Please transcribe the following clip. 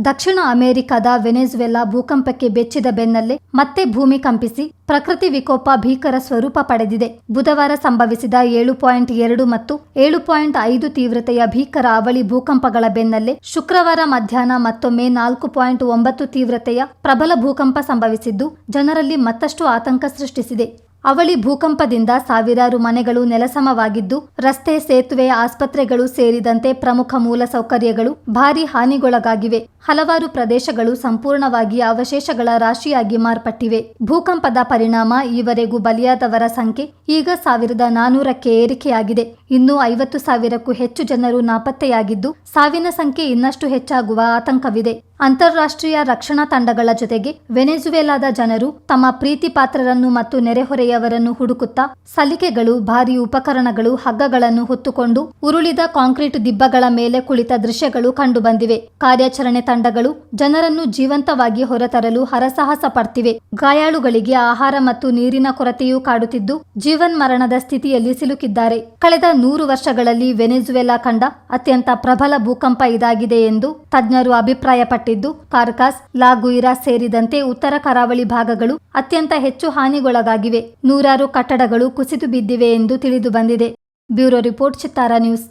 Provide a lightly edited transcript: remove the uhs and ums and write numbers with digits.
ದಕ್ಷಿಣ ಅಮೆರಿಕದ ವೆನೆಜುವೆಲಾ ಭೂಕಂಪಕ್ಕೆ ಬೆಚ್ಚಿದ ಬೆನ್ನಲ್ಲೇ ಮತ್ತೆ ಭೂಮಿ ಕಂಪಿಸಿ ಪ್ರಕೃತಿ ವಿಕೋಪ ಭೀಕರ ಸ್ವರೂಪ ಪಡೆದಿದೆ. ಬುಧವಾರ ಸಂಭವಿಸಿದ 7.2 ಮತ್ತು 7.5 ತೀವ್ರತೆಯ ಭೀಕರ ಅವಳಿ ಭೂಕಂಪಗಳ ಬೆನ್ನಲ್ಲೇ ಶುಕ್ರವಾರ ಮಧ್ಯಾಹ್ನ ಮತ್ತೊಮ್ಮೆ 4.9 ತೀವ್ರತೆಯ ಪ್ರಬಲ ಭೂಕಂಪ ಸಂಭವಿಸಿದ್ದು ಜನರಲ್ಲಿ ಮತ್ತಷ್ಟು ಆತಂಕ ಸೃಷ್ಟಿಸಿದೆ. ಅವಳಿ ಭೂಕಂಪದಿಂದ ಸಾವಿರಾರು ಮನೆಗಳು ನೆಲಸಮವಾಗಿದ್ದು, ರಸ್ತೆ, ಸೇತುವೆ, ಆಸ್ಪತ್ರೆಗಳು ಸೇರಿದಂತೆ ಪ್ರಮುಖ ಮೂಲಸೌಕರ್ಯಗಳು ಭಾರೀ ಹಾನಿಗೊಳಗಾಗಿವೆ. ಹಲವಾರು ಪ್ರದೇಶಗಳು ಸಂಪೂರ್ಣವಾಗಿ ಅವಶೇಷಗಳ ರಾಶಿಯಾಗಿ ಮಾರ್ಪಟ್ಟಿವೆ. ಭೂಕಂಪದ ಪರಿಣಾಮ ಈವರೆಗೂ ಬಲಿಯಾದವರ ಸಂಖ್ಯೆ ಈಗ 1400ಕ್ಕೆ ಏರಿಕೆಯಾಗಿದೆ. ಇನ್ನೂ 50,000ಕ್ಕೂ ಹೆಚ್ಚು ಜನರು ನಾಪತ್ತೆಯಾಗಿದ್ದು, ಸಾವಿನ ಸಂಖ್ಯೆ ಇನ್ನಷ್ಟು ಹೆಚ್ಚಾಗುವ ಆತಂಕವಿದೆ. ಅಂತಾರಾಷ್ಟ್ರೀಯ ರಕ್ಷಣಾ ತಂಡಗಳ ಜೊತೆಗೆ ವೆನೆಜುವೆಲಾದ ಜನರು ತಮ್ಮ ಪ್ರೀತಿ ಪಾತ್ರರನ್ನು ಮತ್ತು ನೆರೆಹೊರೆಯವರನ್ನು ಹುಡುಕುತ್ತಾ ಸಲಿಕೆಗಳು, ಭಾರೀ ಉಪಕರಣಗಳು, ಹಗ್ಗಗಳನ್ನು ಹೊತ್ತುಕೊಂಡು ಉರುಳಿದ ಕಾಂಕ್ರೀಟ್ ದಿಬ್ಬಗಳ ಮೇಲೆ ಕುಳಿತ ದೃಶ್ಯಗಳು ಕಂಡುಬಂದಿವೆ. ಕಾರ್ಯಾಚರಣೆ ತಂಡಗಳು ಜನರನ್ನು ಜೀವಂತವಾಗಿ ಹೊರತರಲು ಹರಸಾಹಸ ಪಡ್ತಿವೆ. ಗಾಯಾಳುಗಳಿಗೆ ಆಹಾರ ಮತ್ತು ನೀರಿನ ಕೊರತೆಯೂ ಕಾಡುತ್ತಿದ್ದು, ಜೀವನ್ಮರಣದ ಸ್ಥಿತಿಯಲ್ಲಿ ಸಿಲುಕಿದ್ದಾರೆ. ಕಳೆದ 100 ವರ್ಷಗಳಲ್ಲಿ ವೆನೆಜುವೆಲಾ ಕಂಡ ಅತ್ಯಂತ ಪ್ರಬಲ ಭೂಕಂಪ ಇದಾಗಿದೆ ಎಂದು ತಜ್ಞರು ಅಭಿಪ್ರಾಯಪಟ್ಟಿದ್ದು, ಕಾರ್ಕಾಸ್, ಲಾ ಗುಯಿರಾ ಸೇರಿದಂತೆ ಉತ್ತರ ಕರಾವಳಿ ಭಾಗಗಳು ಅತ್ಯಂತ ಹೆಚ್ಚು ಹಾನಿಗೊಳಗಾಗಿವೆ. ನೂರಾರು ಕಟ್ಟಡಗಳು ಕುಸಿದು ಬಿದ್ದಿವೆ ಎಂದು ತಿಳಿದು ಬಂದಿದೆ. ಬ್ಯೂರೋ ರಿಪೋರ್ಟ್, ಚಿತ್ತಾರ ನ್ಯೂಸ್.